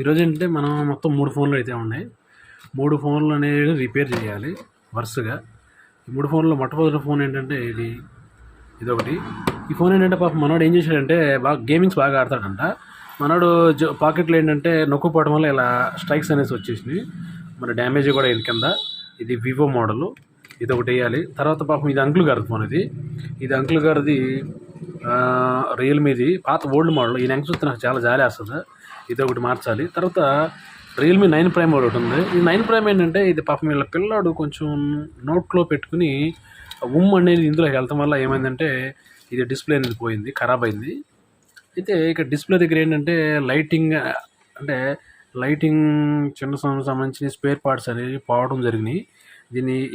ఈరోజు ఏంటంటే మనం మొత్తం 3 ఫోన్లు అయితే ఉన్నాయి. 3 ఫోన్లు అనేది రిపేర్ చేయాలి వరుసగా. ఈ 3 ఫోన్లో మొట్టమొదటి ఫోన్ ఏంటంటే ఇదొకటి. ఈ ఫోన్ ఏంటంటే పాపం మనోడు ఏం చేశాడంటే గేమింగ్స్ బాగా ఆడతాడంట. మనోడు పాకెట్లో ఏంటంటే నొక్కుపోవడం వల్ల ఇలా స్ట్రైక్స్ అనేసి వచ్చేసినాయి. మరి డ్యామేజ్ కూడా అయింది కింద. ఇది వివో మోడలు. ఇదొకటి వేయాలి. తర్వాత పాపం ఇది అంకుల్ గారి ఫోన్. ఇది అంకుల్ గారిది రియల్మీది పాత ఓల్డ్ మోడల్. ఈ నెంక చూస్తే నాకు చాలా జాలి వేస్తుంది. ఇది ఒకటి మార్చాలి. తర్వాత రియల్మీ 9 ప్రైమ్ ఒకటి ఉంది. ఈ 9 ప్రైమ్ ఏంటంటే ఇది పాపం వీళ్ళ పిల్లాడు కొంచెం నోట్లో పెట్టుకుని అనేది ఇందులోకి వెళ్తాం వల్ల ఏమైందంటే ఇది డిస్ప్లే అనేది పోయింది, ఖరాబ్ అయింది. అయితే ఇక డిస్ప్లే దగ్గర ఏంటంటే లైటింగ్ చిన్న సంబంధించిన స్పేర్ పార్ట్స్ అనేవి పోవడం జరిగినాయి.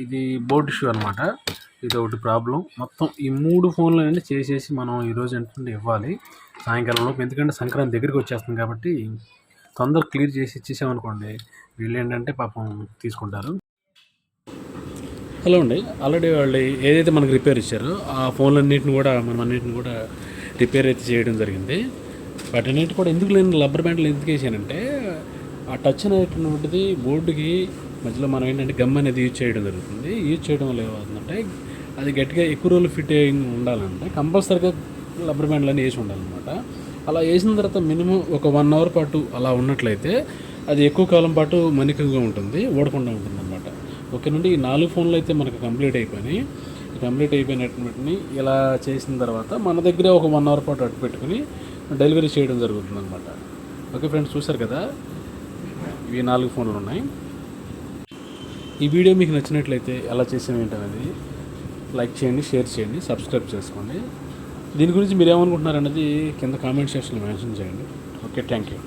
ఇది బోర్డ్ ఇష్యూ అనమాట. ఇది ఒకటి ప్రాబ్లం. మొత్తం ఈ 3 ఫోన్లు అనేది చేసేసి మనం ఈరోజు ఏంటంటే ఇవ్వాలి సాయంకాలంలోపు. ఎందుకంటే సంక్రాంతి దగ్గరికి వచ్చేస్తుంది కాబట్టి తొందరగా క్లియర్ చేసి ఇచ్చేసామనుకోండి వీళ్ళు ఏంటంటే పాపం తీసుకుంటారు. హలో అండి, ఆల్రెడీ వాళ్ళు ఏదైతే మనకు రిపేర్ ఇచ్చారో ఆ ఫోన్లన్నింటిని కూడా అన్నింటిని కూడా రిపేర్ అయితే చేయడం జరిగింది. వాటన్నిటి కూడా ఎందుకు లేని రబ్బర్ బ్యాండ్లు ఎందుకు వేసానంటే ఆ టచ్ అనేటువంటిది బోర్డుకి మధ్యలో మనం ఏంటంటే గమ్ అనేది యూజ్ చేయడం జరుగుతుంది. యూజ్ చేయడం వల్ల ఏమవుతుందంటే అది గట్టిగా ఎక్కువ రోజులు ఫిట్ అయ్యి ఉండాలంటే కంపల్సరీగా రబ్బర్ బ్యాండ్లన్నీ వేసి ఉండాలన్నమాట. అలా వేసిన తర్వాత మినిమం ఒక 1 అవర్ పాటు అలా ఉన్నట్లయితే అది ఎక్కువ కాలం పాటు మన్నికగా ఉంటుంది, ఓడకుండా ఉంటుంది అనమాట. ఓకే నుండి ఈ 4 ఫోన్లు అయితే మనకు కంప్లీట్ అయిపోయినటువంటి ఇలా చేసిన తర్వాత మన దగ్గర ఒక 1 అవర్ పాటు అట్టు పెట్టుకుని డెలివరీ చేయడం జరుగుతుంది అనమాట. ఓకే ఫ్రెండ్స్, చూసారు కదా ఇవి 4 ఫోన్లు ఉన్నాయి. ఈ వీడియో మీకు నచ్చినట్లయితే ఎలా చేసాం ఏంటనేది లైక్ చేయండి, షేర్ చేయండి, సబ్స్క్రైబ్ చేసుకోండి. దీని గురించి మీరు ఏమనుకుంటున్నారనేది కింద కామెంట్ సెక్షన్లో మెన్షన్ చేయండి. Okay, thank you.